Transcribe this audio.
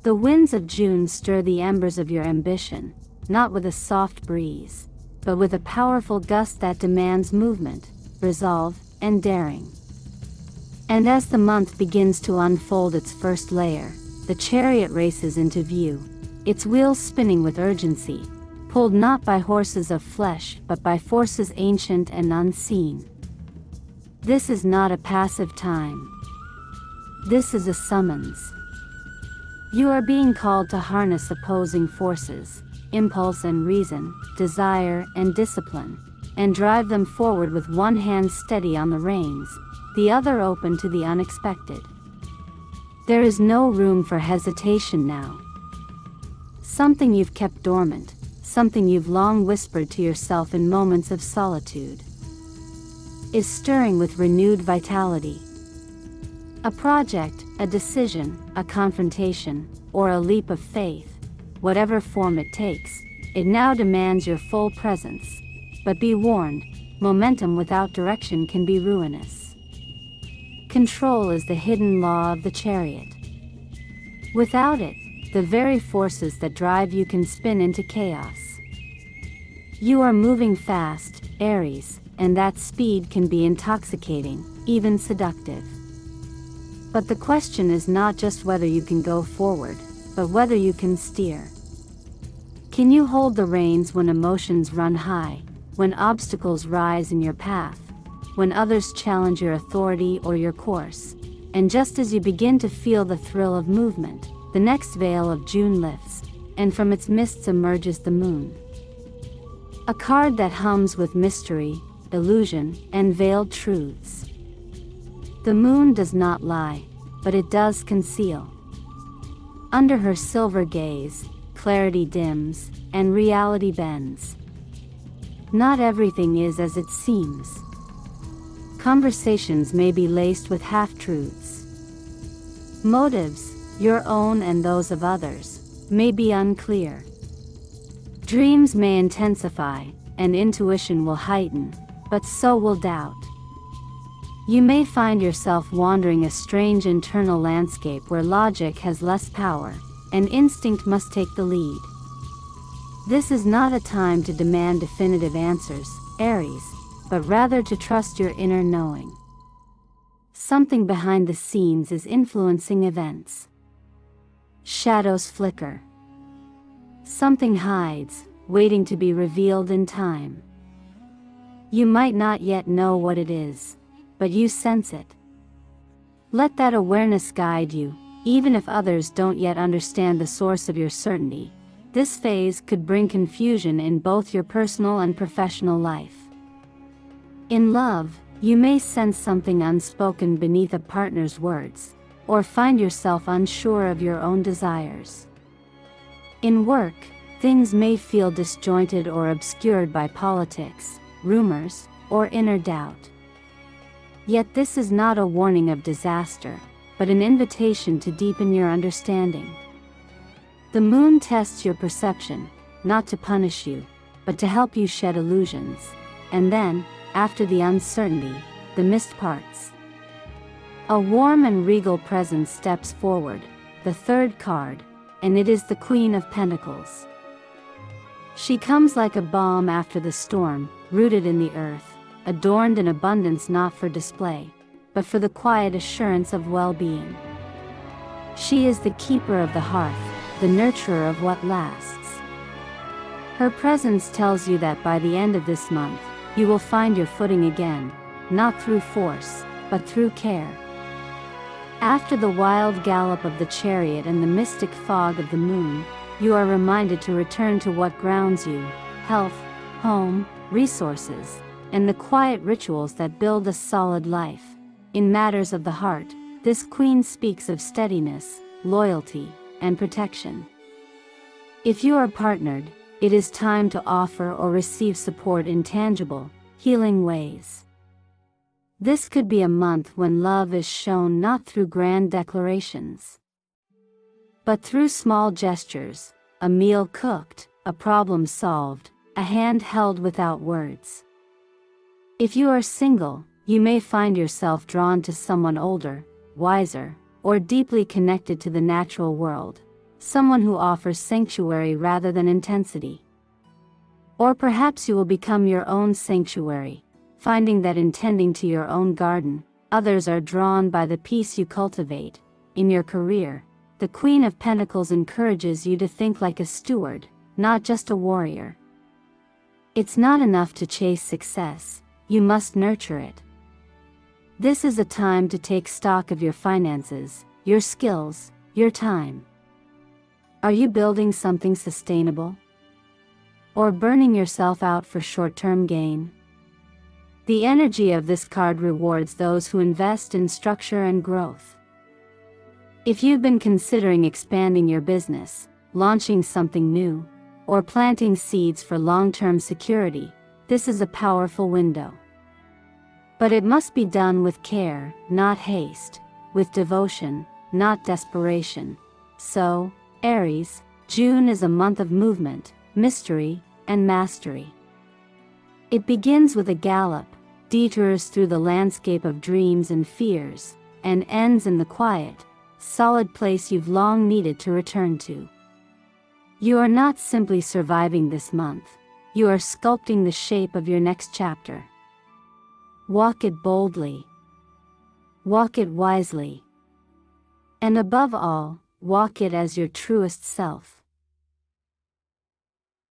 The winds of June stir the embers of your ambition, not with a soft breeze, but with a powerful gust that demands movement, resolve, and daring. And as the month begins to unfold its first layer, the chariot races into view, its wheels spinning with urgency, pulled not by horses of flesh but by forces ancient and unseen. This is not a passive time. This is a summons. You are being called to harness opposing forces, impulse and reason, desire and discipline, and drive them forward with one hand steady on the reins, the other open to the unexpected. There is no room for hesitation now. Something you've kept dormant, something you've long whispered to yourself in moments of solitude, is stirring with renewed vitality. A project, a decision, a confrontation, or a leap of faith, whatever form it takes, it now demands your full presence. But be warned, momentum without direction can be ruinous. Control is the hidden law of the chariot. Without it, the very forces that drive you can spin into chaos. You are moving fast, Aries, and that speed can be intoxicating, even seductive. But the question is not just whether you can go forward, but whether you can steer. Can you hold the reins when emotions run high, when obstacles rise in your path, when others challenge your authority or your course, and just as you begin to feel the thrill of movement, the next veil of June lifts, and from its mists emerges the moon. A card that hums with mystery, illusion, and veiled truths. The moon does not lie, but it does conceal. Under her silver gaze, clarity dims, and reality bends. Not everything is as it seems. Conversations may be laced with half-truths. Motives, your own and those of others, may be unclear. Dreams may intensify, and intuition will heighten, but so will doubt. You may find yourself wandering a strange internal landscape where logic has less power, and instinct must take the lead. This is not a time to demand definitive answers, Aries, but rather to trust your inner knowing. Something behind the scenes is influencing events. Shadows flicker. Something hides, waiting to be revealed in time. You might not yet know what it is, but you sense it. Let that awareness guide you, even if others don't yet understand the source of your certainty. This phase could bring confusion in both your personal and professional life. In love, you may sense something unspoken beneath a partner's words, or find yourself unsure of your own desires. In work, things may feel disjointed or obscured by politics, rumors, or inner doubt. Yet this is not a warning of disaster, but an invitation to deepen your understanding. The moon tests your perception, not to punish you, but to help you shed illusions, and then, after the uncertainty, the mist parts. A warm and regal presence steps forward, the third card, and it is the Queen of Pentacles. She comes like a balm after the storm, rooted in the earth, adorned in abundance not for display, but for the quiet assurance of well-being. She is the keeper of the hearth, the nurturer of what lasts. Her presence tells you that by the end of this month, you will find your footing again, not through force, but through care. After the wild gallop of the chariot and the mystic fog of the moon, you are reminded to return to what grounds you: health, home, resources, and the quiet rituals that build a solid life. In matters of the heart, this queen speaks of steadiness, loyalty, and protection. If you are partnered, it is time to offer or receive support in tangible, healing ways. This could be a month when love is shown not through grand declarations, but through small gestures: a meal cooked, a problem solved, a hand held without words. If you are single, you may find yourself drawn to someone older, wiser, or deeply connected to the natural world, someone who offers sanctuary rather than intensity. Or perhaps you will become your own sanctuary, finding that in tending to your own garden, others are drawn by the peace you cultivate. In your career, the Queen of Pentacles encourages you to think like a steward, not just a warrior. It's not enough to chase success, you must nurture it. This is a time to take stock of your finances, your skills, your time. Are you building something sustainable? Or burning yourself out for short-term gain? The energy of this card rewards those who invest in structure and growth. If you've been considering expanding your business, launching something new, or planting seeds for long-term security, this is a powerful window. But it must be done with care, not haste, with devotion, not desperation. So, Aries, June is a month of movement, mystery, and mastery. It begins with a gallop, detours through the landscape of dreams and fears, and ends in the quiet, solid place you've long needed to return to. You are not simply surviving this month, you are sculpting the shape of your next chapter. Walk it boldly. Walk it wisely. And above all, walk it as your truest self.